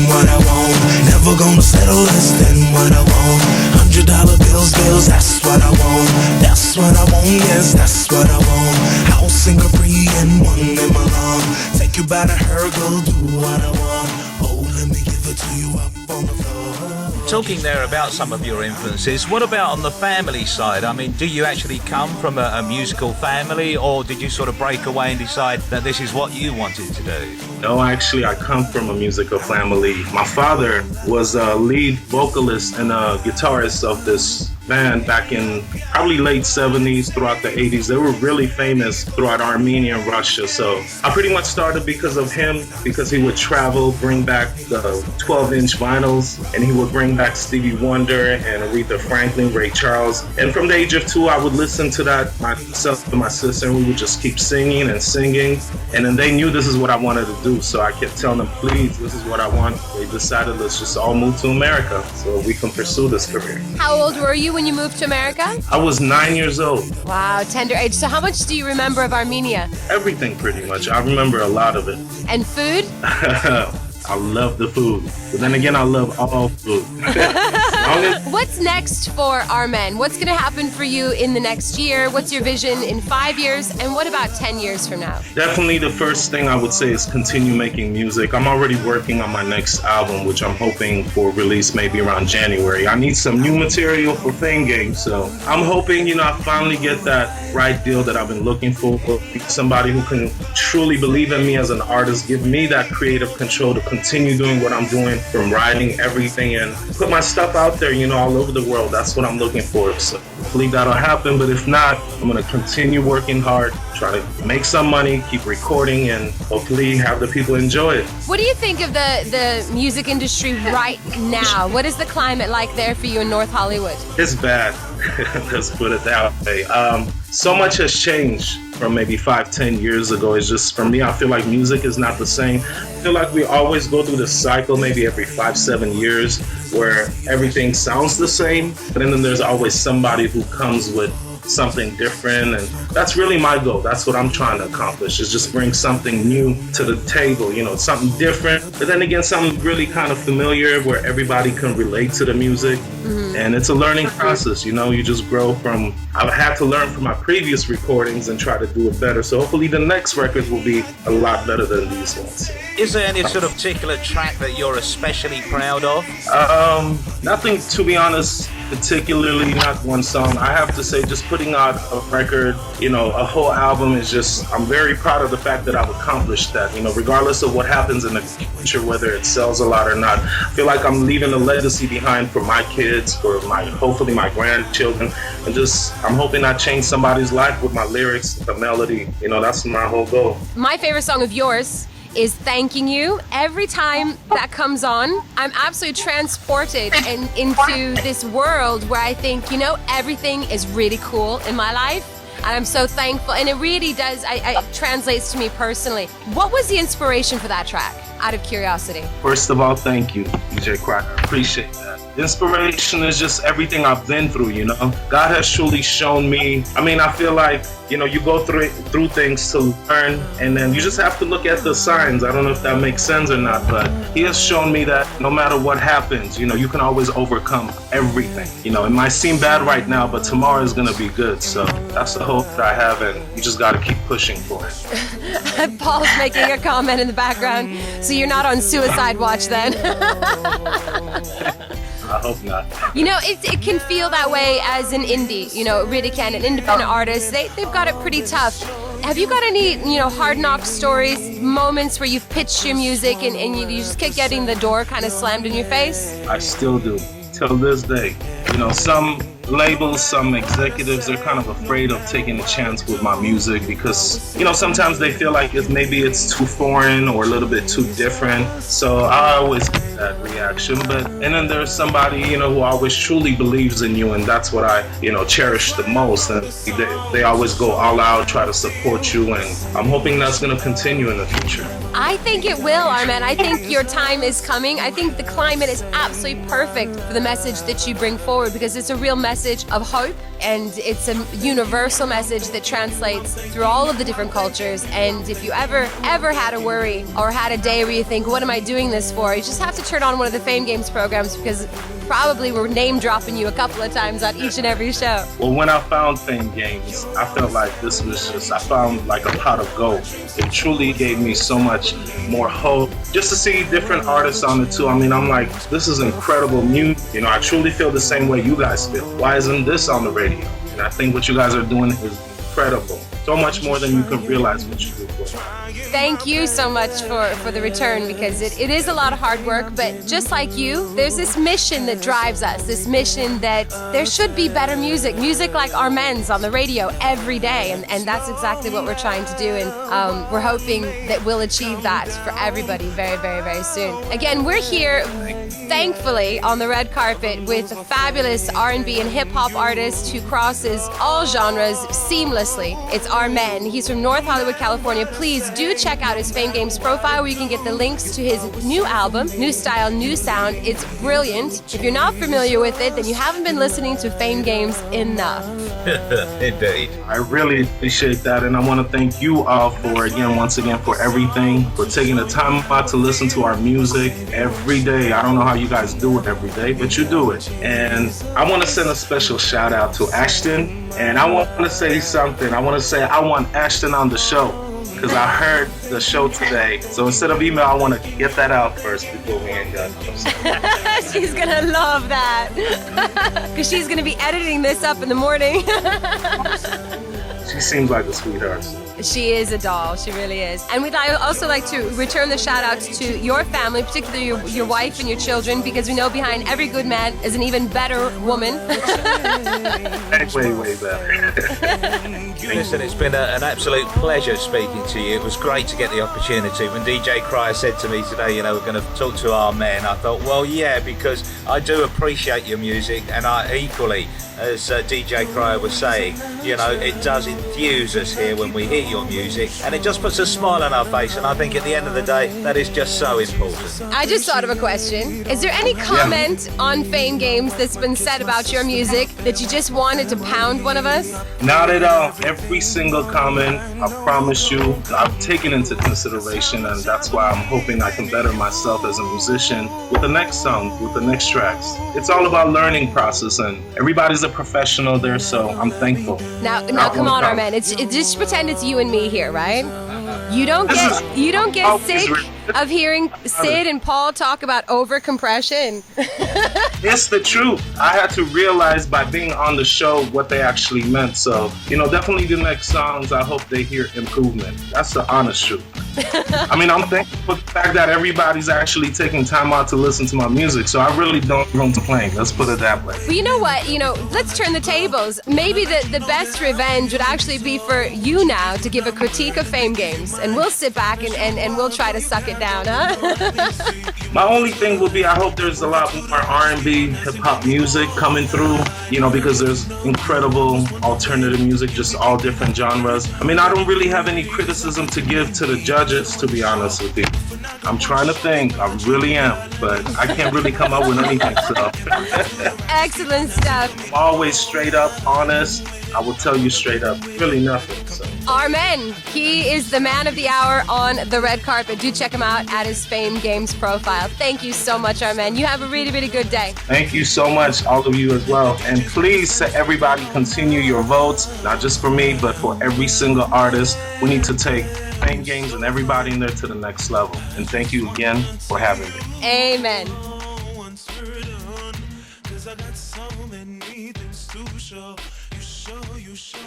what I want. Never gonna settle less than what I want. $100 bills, that's what I want. That's what I want, yes, that's what I want. House in Capri and one in Milan. Take you by the hair, girl, do what I want. Oh, let me give it to you up on the floor. Talking there about some of your influences, what about on the family side? I mean, do you actually come from a musical family, or did you sort of break away and decide that this is what you wanted to do? No, actually, I come from a musical family. My father was a lead vocalist and a guitarist of this band back in probably late 70s throughout the 80s. They were really famous throughout Armenia and Russia. So I pretty much started because of him, because he would travel, bring back the 12-inch vinyls, and he would bring back Stevie Wonder and Aretha Franklin, Ray Charles. And from the age of 2, I would listen to that myself and my sister, and we would just keep singing and singing. And then they knew this is what I wanted to do. So I kept telling them, please, this is what I want. They decided, let's just all move to America so we can pursue this career. How old were you when you moved to America? I was 9 years old. Wow, tender age. So how much do you remember of Armenia? Everything, pretty much. I remember a lot of it. And food? I love the food. But then again, I love all food. What's next for Armen? What's going to happen for you in the next year? What's your vision in 5 years? And what about 10 years from now? Definitely the first thing I would say is continue making music. I'm already working on my next album, which I'm hoping for release maybe around January. I need some new material for Fame Game, so I'm hoping, I finally get that right deal that I've been looking for. Somebody who can truly believe in me as an artist, give me that creative control to continue doing what I'm doing, from writing everything and put my stuff out there, all over the world. That's what I'm looking for. So hopefully that'll happen. But if not, I'm going to continue working hard, try to make some money, keep recording, and hopefully have the people enjoy it. What do you think of the music industry right now? What is the climate like there for you in North Hollywood? It's bad. Let's put it that way. So much has changed from maybe 5-10 years ago. It's just, for me, I feel like music is not the same. I feel like we always go through this cycle maybe every 5-7 years where everything sounds the same, but then there's always somebody who comes with something different, and that's really my goal. That's what I'm trying to accomplish, is just bring something new to the table, something different, but then again something really kind of familiar where everybody can relate to the music. And it's a learning process, you just grow from, I've had to learn from my previous recordings and try to do it better, so hopefully the next records will be a lot better than these ones. Is there any sort of particular track that you're especially proud of? Nothing, to be honest, particularly, not one song. I have to say, just putting out a record, a whole album is just, I'm very proud of the fact that I've accomplished that, regardless of what happens in the future, whether it sells a lot or not. I feel like I'm leaving a legacy behind for my kids, for hopefully my grandchildren, and I'm hoping I change somebody's life with my lyrics, the melody, that's my whole goal. My favorite song of yours is Thanking You. Every time that comes on, I'm absolutely transported into this world where I think, everything is really cool in my life. And I'm so thankful. And it really does, it translates to me personally. What was the inspiration for that track, out of curiosity? First of all, thank you, DJ Crier. I appreciate that. Inspiration is just everything I've been through, God has truly shown me. I feel like, you go through things to learn, and then you just have to look at the signs. I don't know if that makes sense or not, but he has shown me that no matter what happens, you can always overcome everything. It might seem bad right now, but tomorrow is going to be good. So that's the hope that I have, and you just got to keep pushing for it. Paul's making a comment in the background, so you're not on suicide watch then. I hope not. It can feel that way as an indie, it really can. An independent artist, they've got it pretty tough. Have you got any, hard knock stories, moments where you've pitched your music and you just kept getting the door kind of slammed in your face? I still do, till this day. Some labels, some executives are kind of afraid of taking a chance with my music because, sometimes they feel like maybe it's too foreign or a little bit too different. So I always get that reaction. And then there's somebody, who always truly believes in you, and that's what I, cherish the most. And they always go all out, try to support you, and I'm hoping that's going to continue in the future. I think it will, Armen. I think your time is coming. I think the climate is absolutely perfect for the message that you bring forward, because it's a real message of hope, and it's a universal message that translates through all of the different cultures. And if you ever had a worry or had a day where you think, what am I doing this for? You just have to turn on one of the Fame Games programs, because probably we're name dropping you a couple of times on each and every show. Well, when I found Fame Games, I felt like this was just, I found like a pot of gold. It truly gave me so much more hope. Just to see different artists on it too. I mean, I'm like, this is incredible music. You know, I truly feel the same way you guys feel. Why isn't this on the radio? And I think what you guys are doing is incredible. So much more than you can realize what you do for. Thank you so much for the return, because it is a lot of hard work, but just like you, there's this mission that drives us, this mission that there should be better music like Armen's on the radio every day, and that's exactly what we're trying to do, and we're hoping that we'll achieve that for everybody very, very, very soon. Again, we're here, thankfully, on the red carpet with a fabulous R&B and hip-hop artist who crosses all genres seamlessly. It's Armen. He's from North Hollywood, California. Please do check out his Fame Games profile, where you can get the links to his new album, New Style, New Sound. It's brilliant. If you're not familiar with it, then you haven't been listening to Fame Games enough. Indeed. I really appreciate that, and I want to thank you all once again for everything, for taking the time out to listen to our music every day. I don't know how you guys do it every day, but you do it. And I want to send a special shout out to Ashton, and I want to say something. I want to say I want Ashton on the show, because I heard the show today. So instead of email, I want to get that out first before we hang up. She's gonna love that, because she's gonna be editing this up in the morning. She seems like a sweetheart. She is a doll. She really is. And we'd also like to return the shout outs to your family, particularly your wife and your children, because we know behind every good man is an even better woman. Way better. Listen, it's been an absolute pleasure speaking to you. It was great to get the opportunity. When DJ Crier said to me today, you know, we're going to talk to Armen, I thought, well, yeah, because I do appreciate your music, and I equally, as DJ Crier was saying, you know, it does infuse us here when we hear your music, and it just puts a smile on our face, and I think at the end of the day, that is just so important. I just thought of a question. Is there any comment on Fame Games that's been said about your music that you just wanted to pound one of us? Not at all. Every single comment, I promise you, I've taken into consideration, and that's why I'm hoping I can better myself as a musician with the next song, with the next tracks. It's all about learning process, and everybody's a professional there, so I'm thankful. Now come on, Armen. It's just pretend it's you and me here, right? You don't get sick of hearing Sid and Paul talk about over-compression. It's the truth. I had to realize by being on the show what they actually meant. So, you know, definitely the next songs, I hope they hear improvement. That's the honest truth. I mean, I'm thankful for the fact that everybody's actually taking time out to listen to my music. So I really don't complain. Let's put it that way. Well, you know what? You know, let's turn the tables. Maybe the best revenge would actually be for you now to give a critique of Fame Games. And we'll sit back and we'll try to suck it down, huh? My only thing would be, I hope there's a lot more R&B, hip-hop music coming through, you know, because there's incredible alternative music, just all different genres. I mean, I don't really have any criticism to give to the judges, to be honest with you. I'm trying to think, I really am, but I can't really come up with anything, so. Excellent stuff. I'm always straight up, honest. I will tell you straight up, really nothing. So. Armen, he is the man of the hour on the red carpet. Do check him out at his Fame Games profile. Thank you so much, Armen. You have a really, really good day. Thank you so much, all of you as well. And please, everybody, continue your votes, not just for me, but for every single artist. We need to take Fame Games and everybody in there to the next level. And thank you again for having me. Amen. I got so many things to show. You show.